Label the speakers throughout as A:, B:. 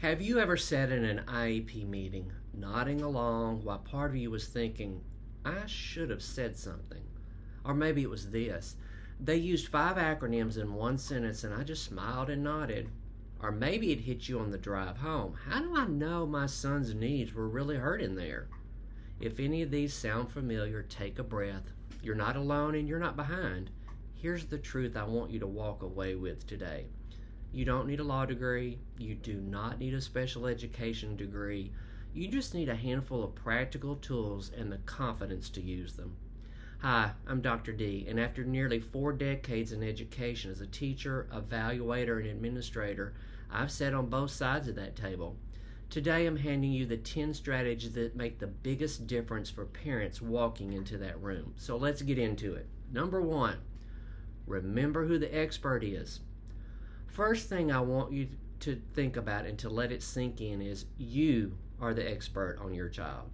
A: Have you ever sat in an IEP meeting, nodding along while part of you was thinking, I should have said something? Or maybe it was this. They used 5 acronyms in one sentence and I just smiled and nodded. Or maybe it hit you on the drive home. How do I know my son's needs were really hurt in there? If any of these sound familiar, take a breath. You're not alone and you're not behind. Here's the truth I want you to walk away with today. You don't need a law degree. You do not need a special education degree. You just need a handful of practical tools and the confidence to use them. Hi, I'm Dr. D, and after nearly 4 decades in education as a teacher, evaluator, and administrator, I've sat on both sides of that table. Today I'm handing you the 10 strategies that make the biggest difference for parents walking into that room. So let's get into it. Number 1, remember who the expert is. First thing I want you to think about and to let it sink in is you are the expert on your child.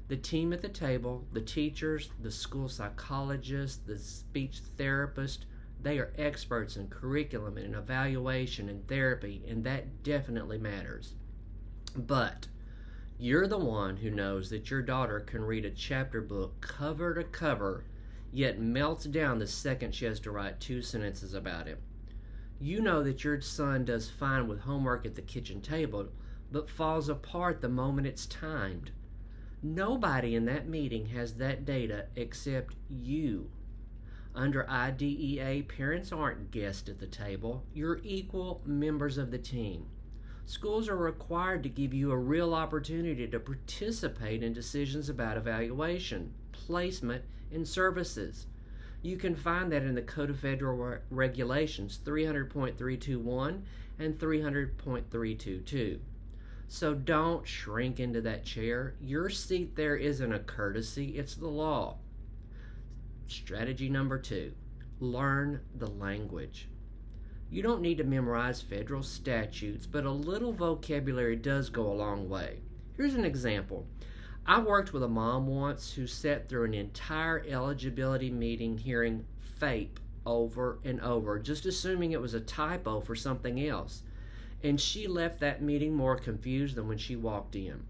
A: The team at the table, the teachers, the school psychologist, the speech therapist, they are experts in curriculum and evaluation and therapy, and that definitely matters. But you're the one who knows that your daughter can read a chapter book cover to cover, yet melts down the second she has to write 2 sentences about it. You know that your son does fine with homework at the kitchen table, but falls apart the moment it's timed. Nobody in that meeting has that data except you. Under IDEA, parents aren't guests at the table. You're equal members of the team. Schools are required to give you a real opportunity to participate in decisions about evaluation, placement, and services. You can find that in the Code of Federal Regulations 300.321 and 300.322. So don't shrink into that chair. Your seat there isn't a courtesy, it's the law. Strategy number 2, learn the language. You don't need to memorize federal statutes, but a little vocabulary does go a long way. Here's an example. I worked with a mom once who sat through an entire eligibility meeting hearing FAPE over and over, just assuming it was a typo for something else. And she left that meeting more confused than when she walked in.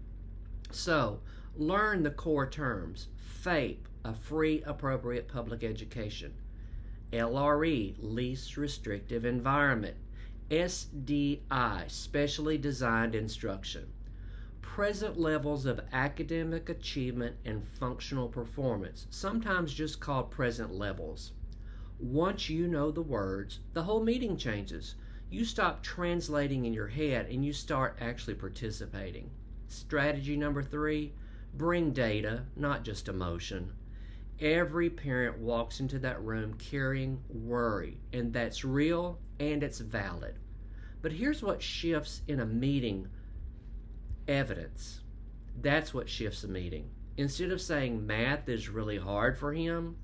A: So, learn the core terms. FAPE, a free appropriate public education. LRE, least restrictive environment. SDI, specially designed instruction. Present levels of academic achievement and functional performance, sometimes just called present levels. Once you know the words, the whole meeting changes. You stop translating in your head and you start actually participating. Strategy number 3, bring data, not just emotion. Every parent walks into that room carrying worry, and that's real and it's valid. But here's what shifts in a meeting: evidence. That's what shifts a meeting. Instead of saying math is really hard for him,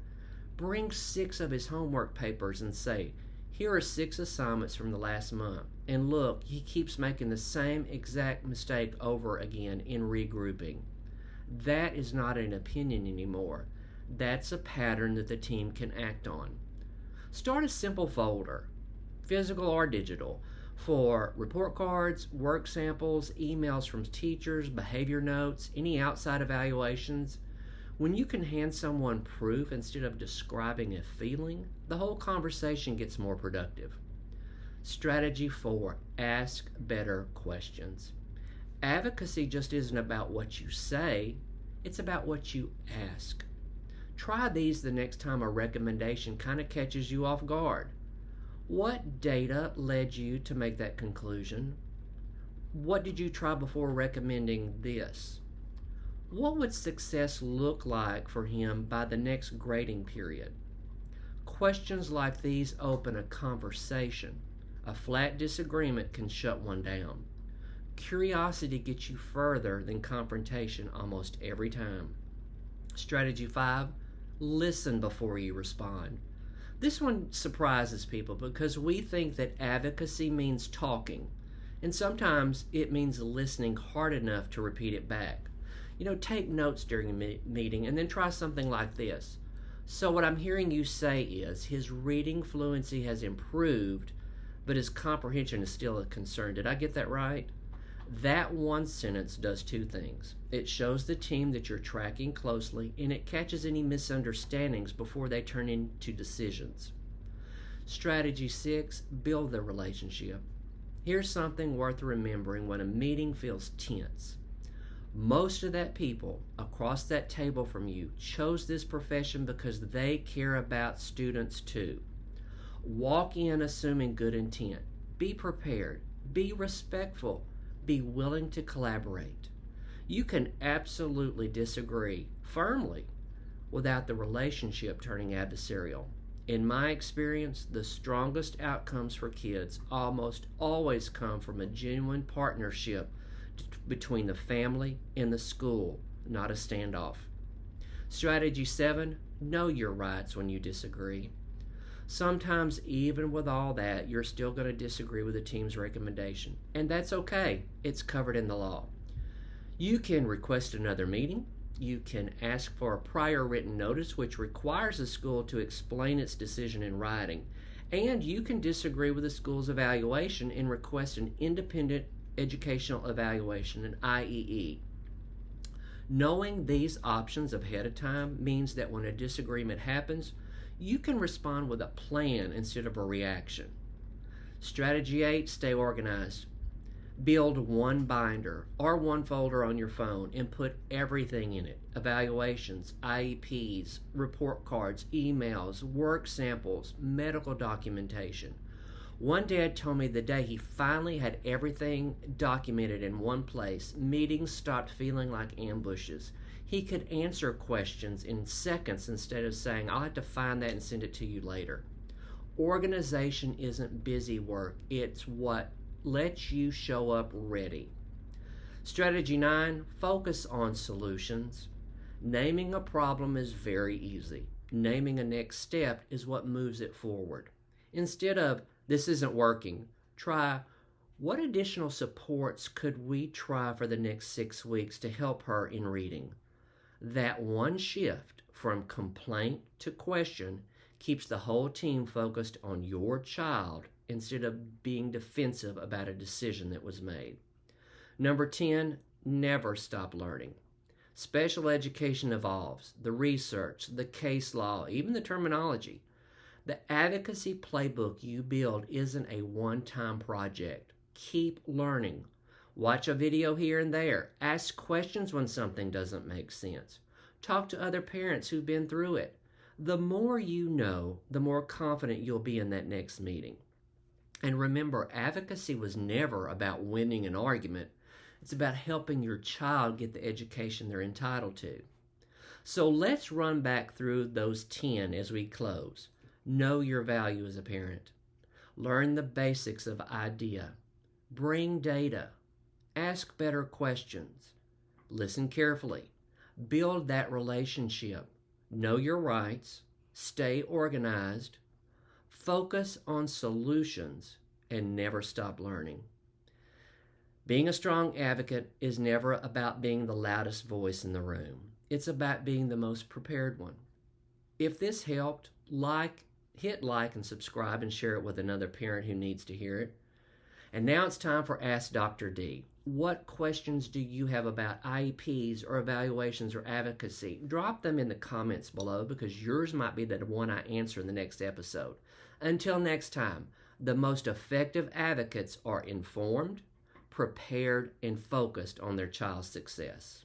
A: bring 6 of his homework papers and say, here are 6 assignments from the last month. And look, he keeps making the same exact mistake over again in regrouping. That is not an opinion anymore. That's a pattern that the team can act on. Start a simple folder, physical or digital, for report cards, work samples, emails from teachers, behavior notes, any outside evaluations. When you can hand someone proof instead of describing a feeling, the whole conversation gets more productive. Strategy 4, ask better questions. Advocacy just isn't about what you say, it's about what you ask. Try these the next time a recommendation kind of catches you off guard. What data led you to make that conclusion? What did you try before recommending this? What would success look like for him by the next grading period? Questions like these open a conversation. A flat disagreement can shut one down. Curiosity gets you further than confrontation almost every time. Strategy 5, listen before you respond. This one surprises people because we think that advocacy means talking, and sometimes it means listening hard enough to repeat it back. Take notes during a meeting and then try something like this. So what I'm hearing you say is his reading fluency has improved, but his comprehension is still a concern. Did I get that right? That one sentence does two things. It shows the team that you're tracking closely, and it catches any misunderstandings before they turn into decisions. Strategy 6, build the relationship. Here's something worth remembering when a meeting feels tense. Most of that people across that table from you chose this profession because they care about students too. Walk in assuming good intent. Be prepared. Be respectful. Be willing to collaborate. You can absolutely disagree firmly without the relationship turning adversarial. In my experience, the strongest outcomes for kids almost always come from a genuine partnership between the family and the school, not a standoff. Strategy 7, know your rights when you disagree. Sometimes, even with all that, you're still going to disagree with the team's recommendation, and that's okay. It's covered in the law. You can request another meeting. You can ask for a prior written notice, which requires the school to explain its decision in writing. And you can disagree with the school's evaluation and request an independent educational evaluation, an IEE. Knowing these options ahead of time means that when a disagreement happens, you can respond with a plan instead of a reaction. Strategy 8, stay organized. Build one binder or one folder on your phone and put everything in it. Evaluations, IEPs, report cards, emails, work samples, medical documentation. One dad told me the day he finally had everything documented in one place, meetings stopped feeling like ambushes. He could answer questions in seconds instead of saying, I'll have to find that and send it to you later. Organization isn't busy work. It's what lets you show up ready. Strategy 9, focus on solutions. Naming a problem is very easy. Naming a next step is what moves it forward. Instead of, this isn't working, try, what additional supports could we try for the next 6 weeks to help her in reading? That one shift from complaint to question keeps the whole team focused on your child instead of being defensive about a decision that was made. Number 10, never stop learning. Special education evolves. The research, the case law, even the terminology. The advocacy playbook you build isn't a one-time project. Keep learning. Watch a video here and there. Ask questions when something doesn't make sense. Talk to other parents who've been through it. The more you know, the more confident you'll be in that next meeting. And remember, advocacy was never about winning an argument. It's about helping your child get the education they're entitled to. So let's run back through those 10 as we close. Know your value as a parent. Learn the basics of IDEA. Bring data. Ask better questions. Listen carefully. Build that relationship. Know your rights. Stay organized. Focus on solutions and never stop learning. Being a strong advocate is never about being the loudest voice in the room. It's about being the most prepared one. If this helped, hit like and subscribe and share it with another parent who needs to hear it. And now it's time for Ask Dr. D. What questions do you have about IEPs or evaluations or advocacy? Drop them in the comments below because yours might be the one I answer in the next episode. Until next time, the most effective advocates are informed, prepared, and focused on their child's success.